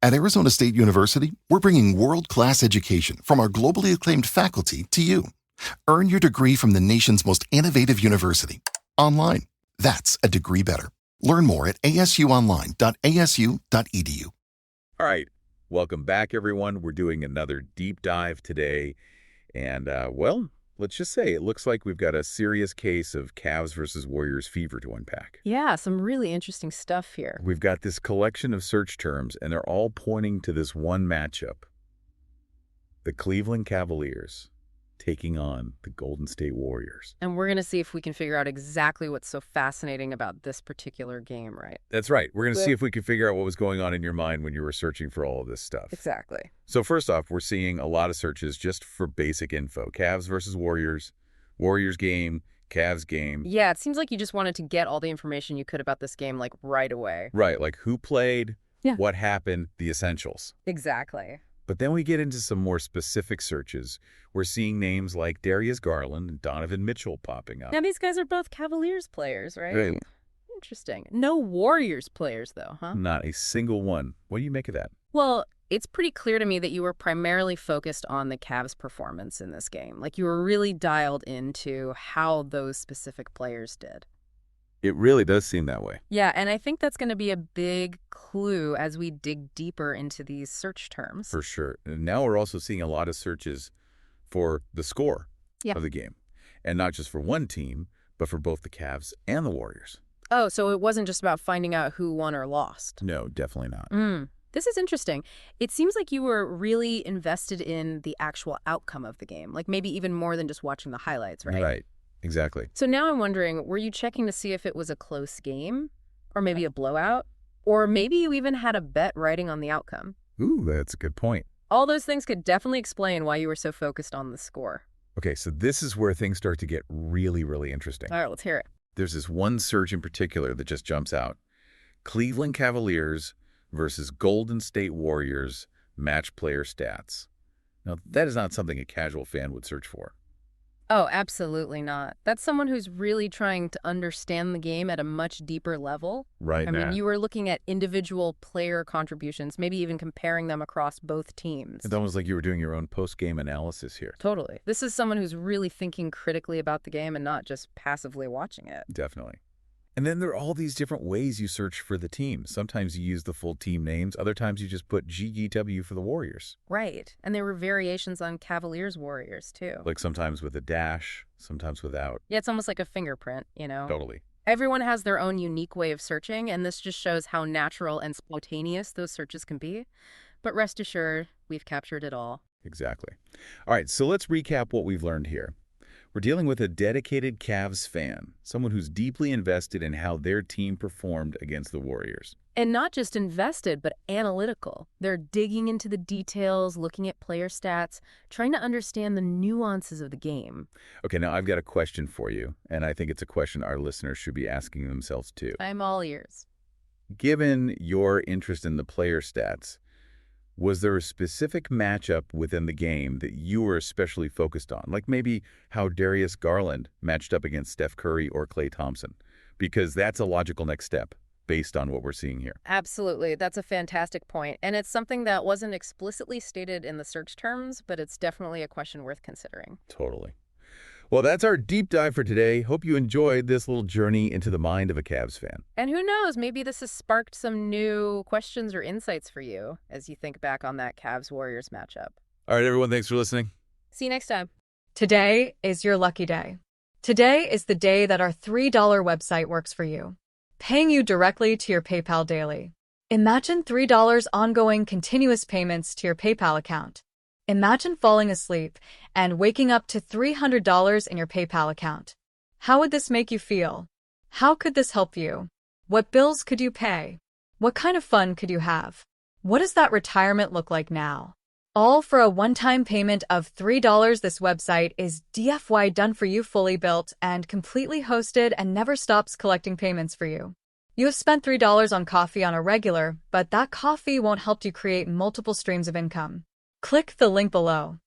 At Arizona State University, we're bringing world-class education from our globally acclaimed faculty to you. Earn your degree from the nation's most innovative university. Online. That's a degree better. Learn more at asuonline.asu.edu. All right. Welcome back, everyone. We're doing another deep dive today. And, let's just say it looks like we've got a serious case of Cavs versus Warriors fever to unpack. Yeah, some really interesting stuff here. We've got this collection of search terms, and they're all pointing to this one matchup. The Cleveland Cavaliers taking on the Golden State Warriors. And we're going to see if we can figure out exactly what's so fascinating about this particular game, right? That's right. We're going to see if we can figure out what was going on in your mind when you were searching for all of this stuff. Exactly. So first off, we're seeing a lot of searches just for basic info. Cavs versus Warriors, Warriors game, Cavs game. Yeah, it seems like you just wanted to get all the information you could about this game, like, right away. Right, like who played, what happened, the essentials. Exactly. But then we get into some more specific searches. We're seeing names like Darius Garland and Donovan Mitchell popping up. Now, these guys are both Cavaliers players, right? Right. Interesting. No Warriors players, though, huh? Not a single one. What do you make of that? Well, it's pretty clear to me that you were primarily focused on the Cavs' performance in this game. Like, you were really dialed into how those specific players did. It really does seem that way. Yeah, and I think that's going to be a big clue as we dig deeper into these search terms. For sure. And now we're also seeing a lot of searches for the score of the game. And not just for one team, but for both the Cavs and the Warriors. Oh, so it wasn't just about finding out who won or lost. No, definitely not. This is interesting. It seems like you were really invested in the actual outcome of the game, like maybe even more than just watching the highlights, right? Right. Exactly. So now I'm wondering, were you checking to see if it was a close game, or maybe a blowout, or maybe you even had a bet riding on the outcome? Ooh, that's a good point. All those things could definitely explain why you were so focused on the score. Okay, so this is where things start to get really, really interesting. All right, let's hear it. There's this one search in particular that just jumps out. Cleveland Cavaliers versus Golden State Warriors match player stats. Now, that is not something a casual fan would search for. Oh, absolutely not. That's someone who's really trying to understand the game at a much deeper level. Right. I mean, you were looking at individual player contributions, maybe even comparing them across both teams. It's almost like you were doing your own post-game analysis here. Totally. This is someone who's really thinking critically about the game and not just passively watching it. Definitely. And then there are all these different ways you search for the team. Sometimes you use the full team names. Other times you just put GGW for the Warriors. Right. And there were variations on Cavaliers Warriors, too. Like sometimes with a dash, sometimes without. Yeah, it's almost like a fingerprint, you know? Totally. Everyone has their own unique way of searching, and this just shows how natural and spontaneous those searches can be. But rest assured, we've captured it all. Exactly. All right, so let's recap what we've learned here. We're dealing with a dedicated Cavs fan, someone who's deeply invested in how their team performed against the Warriors. And not just invested, but analytical. They're digging into the details, looking at player stats, trying to understand the nuances of the game. Okay, now I've got a question for you, and I think it's a question our listeners should be asking themselves too. I'm all ears. Given your interest in the player stats, was there a specific matchup within the game that you were especially focused on? Like maybe how Darius Garland matched up against Steph Curry or Klay Thompson? Because that's a logical next step based on what we're seeing here. Absolutely. That's a fantastic point. And it's something that wasn't explicitly stated in the search terms, but it's definitely a question worth considering. Totally. Well, that's our deep dive for today. Hope you enjoyed this little journey into the mind of a Cavs fan. And who knows, maybe this has sparked some new questions or insights for you as you think back on that Cavs-Warriors matchup. All right, everyone, thanks for listening. See you next time. Today is your lucky day. Today is the day that our $3 website works for you, paying you directly to your PayPal daily. Imagine $3 ongoing continuous payments to your PayPal account. Imagine falling asleep and waking up to $300 in your PayPal account. How would this make you feel? How could this help you? What bills could you pay? What kind of fun could you have? What does that retirement look like now? All for a one-time payment of $3. This website is DFY done for you, fully built and completely hosted, and never stops collecting payments for you. You have spent $3 on coffee on a regular, but that coffee won't help you create multiple streams of income. Click the link below.